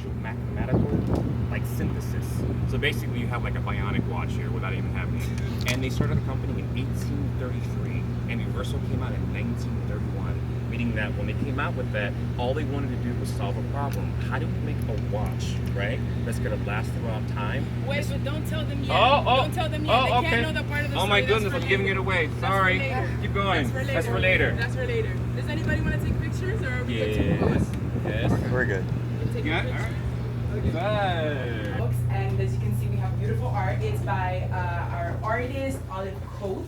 actual mathematical like synthesis. So basically you have like a bionic watch here without even having it. And they started the company in 1833 and Reverso came out in 1931. Meaning that when they came out with that, all they wanted to do was solve a problem. How do we make a watch, right, that's gonna last throughout time? Wait, but don't tell them yet. Don't tell them yet. They can't know that part of the story. Oh my goodness, I'm giving it away. Sorry. Keep going. That's for later. That's for later. Does anybody want to take pictures or are we good to move on? Yes. We're good. Yeah. All right. Bye. Books, and as you can see, we have beautiful art. It's by our artist, Jaeger-LeCoultre.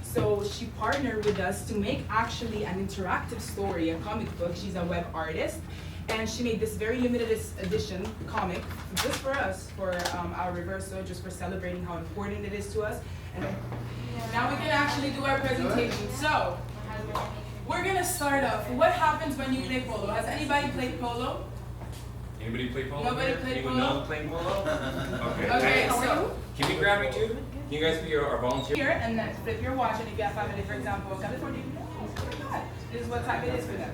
So she partnered with us to make actually an interactive story, a comic book. She's a web artist. And she made this very limited edition comic just for us, for our Reverso, just for celebrating how important it is to us. And now we can actually do our presentation. So, we're gonna start off. What happens when you play polo? Has anybody played polo? Anybody play polo? Nobody played Anyone polo? know playing polo? Okay, so Can we grab you too? Can you guys be our volunteer? here and then flip your watch, and if you have 5 minutes, for example, California, this is what time it is for them.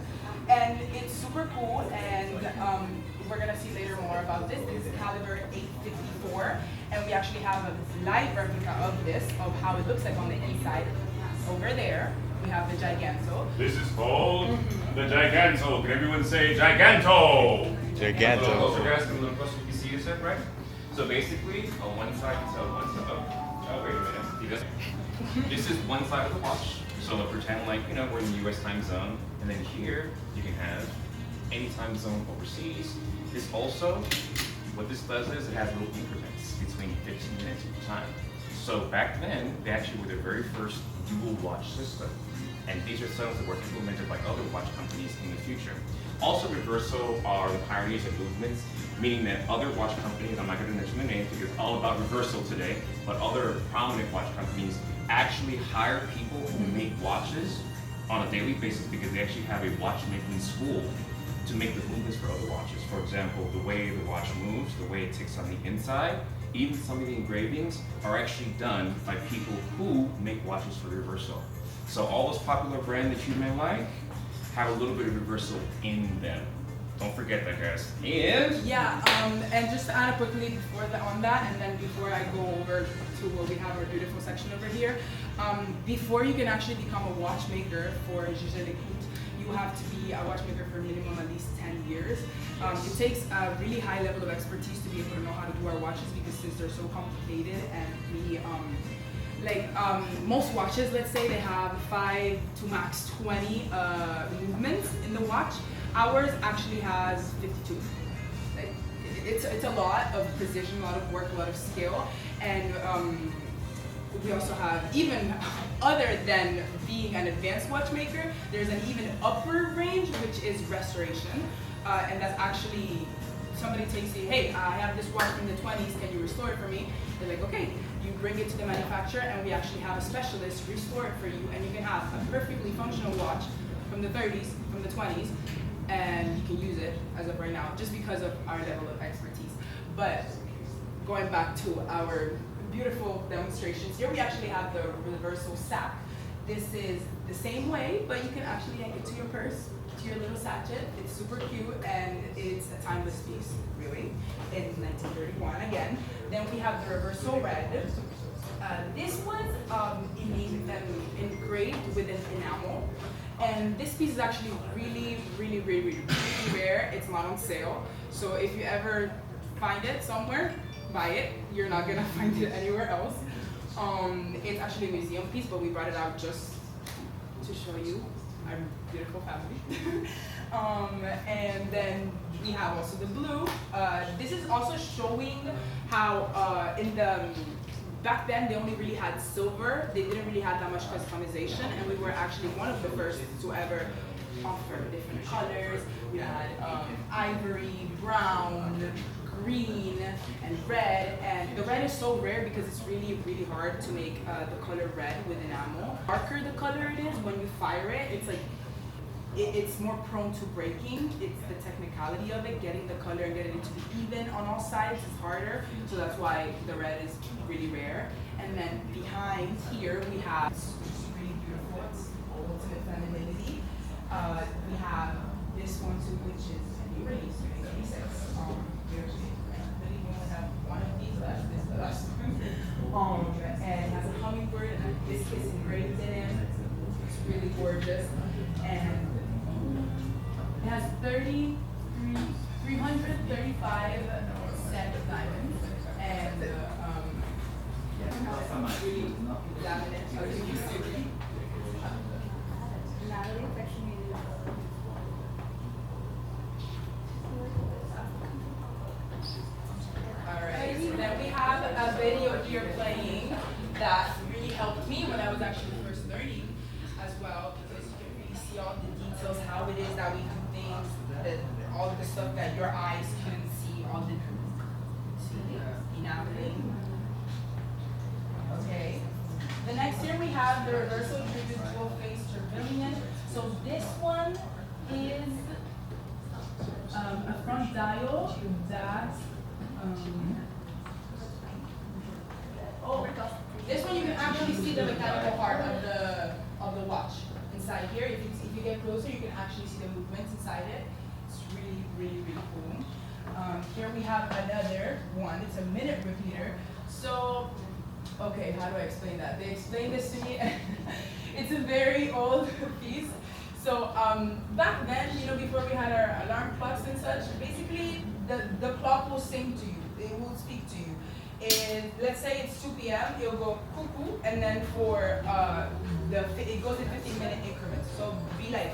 And it's super cool, and we're gonna see later more about this. This is caliber 854, and we actually have a live replica of this, of how it looks like on the inside. Over there, we have the Giganto. This is called the Giganto. Can everyone say Giganto? Giganto. A little closer, guys. A little closer. You see this, right? So basically, on one side, oh, wait a minute. This is one side of the watch. So pretend like, we're in the US time zone. And then here, you can have any time zone overseas. This also, what this does is it has little increments between 15 minutes each time. So back then, they actually were the very first dual watch system. And these are systems that were implemented by other watch companies in the future. Also, Reverso are the pioneers of movements, meaning that other watch companies, I'm not going to mention their names because it's all about Reverso today, but other prominent watch companies actually hire people who make watches on a daily basis because they actually have a watchmaking school to make the movements for other watches. For example, the way the watch moves, the way it ticks on the inside, even some of the engravings are actually done by people who make watches for Reverso. So all those popular brands that you may like have a little bit of Reverso in them. Don't forget that, guys. And Yeah, and just to add quickly on that, and then before I go over to where we have our beautiful section over here, before you can actually become a watchmaker for Jaeger-LeCoultre, you have to be a watchmaker for a minimum at least 10 years. It takes a really high level of expertise to be able to know how to do our watches because since they're so complicated and we, most watches, let's say they have 5 to max 20 movements in the watch. Ours actually has 52. Like, it's a lot of precision, a lot of work, a lot of skill, and we also have, even other than being an advanced watchmaker, there's an even upper range, which is restoration, and that's actually somebody takes you, hey, I have this watch from the 20s, can you restore it for me? They're like, okay, you bring it to the manufacturer, and we actually have a specialist restore it for you, and you can have a perfectly functional watch from the 30s, from the 20s, and you can use it as of right now, just because of our level of expertise. But going back to our beautiful demonstrations, here we actually have the Reverso sack. This is the same way, but you can actually hang it to your purse, to your little sachet. It's super cute, and it's a timeless piece, really, in 1931 again. Then we have the Reverso red. This was engraved with an enamel. And this piece is actually really, really, really, really, really rare. It's not on sale. So if you ever find it somewhere, buy it. You're not gonna find it anywhere else. It's actually a museum piece, but we brought it out just to show you our beautiful family. And then we have also the blue. This is also showing how back then they only really had silver. They didn't really have that much customization, and we were actually one of the first to ever offer different colors. We had ivory, brown, green, and red. And the red is so rare because it's really, really hard to make the color red with enamel. The darker the color it is, when you fire it, it's like it's more prone to breaking. It's the technicality of it, getting the color and getting it to be even on all sides is harder. So that's why the red is really rare. And then behind here we have, it's really beautiful, it's ultimate femininity. We have this one which is pretty basic. We really only have one of these left. This is the last one. And it has a hummingbird and a hibiscus engraved in it. It's really gorgeous. And it has 335 set of diamonds. And really laminate. Alright, so then we have a video here playing that really helped me when I was actually first learning as well, because you can really see all the details, how it is that we do things, all the stuff that your eyes couldn't see, all the enameling. Okay. The next here we have the Reverso dual face Turbillion. So this one is a front dial that this one you can actually see the mechanical part of the watch inside here. If you get closer, you can actually see the movements inside it. It's really, really, really cool. Here we have another one. It's a minute repeater. So, okay, how do I explain that? They explained this to me. It's a very old piece. So back then, before we had our alarm clocks and such, basically the clock will sing to you. It will speak to you. Let's say it's 2 p.m., it'll go cuckoo, and then for it goes in 15-minute increments. So be like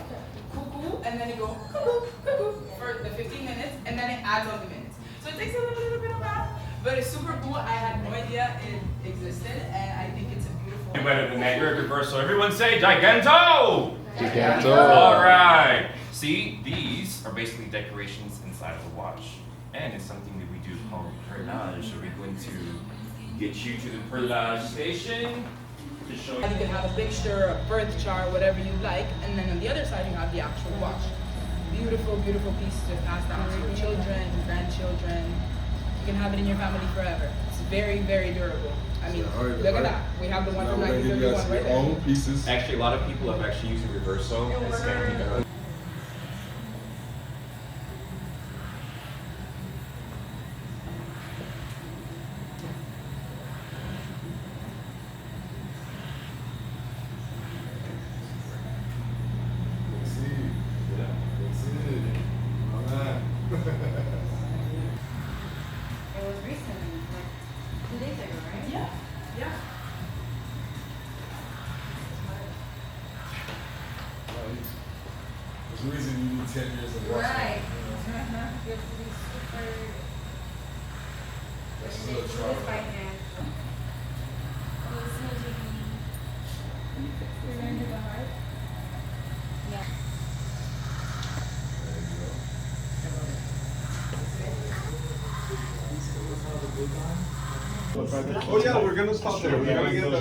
cuckoo, and then it go cuckoo, cuckoo for the 15 minutes, and then it adds on the minutes. So it takes a little bit of math, but it's super cool. I had no idea it existed, and I think it's a beautiful. You're better than that. You're a Reverso. Everyone say Giganto! Giganto. All right. See, these are basically decorations inside of the watch, and it's something that we do called perlage. So we're going to get you to the perlage station to show you. You can have a picture, a birth chart, whatever you like, and then on the other side you have the actual watch. Beautiful, beautiful piece to pass down to your children, your grandchildren. You can have it in your family forever. It's very, very durable. I mean, look at that. We have the one from 1931 right there. Own pieces. Actually, a lot of people have actually used a Reverso as family members. It was recently, like 2 days ago, right? Yeah, yeah. There's a reason you need 10 years of watching. Right. You have to be super. That's still a This by trial. hand. Oh, this is gonna take me. You're gonna do the heart? Yeah. Oh yeah, we're gonna stop there. We're gonna get the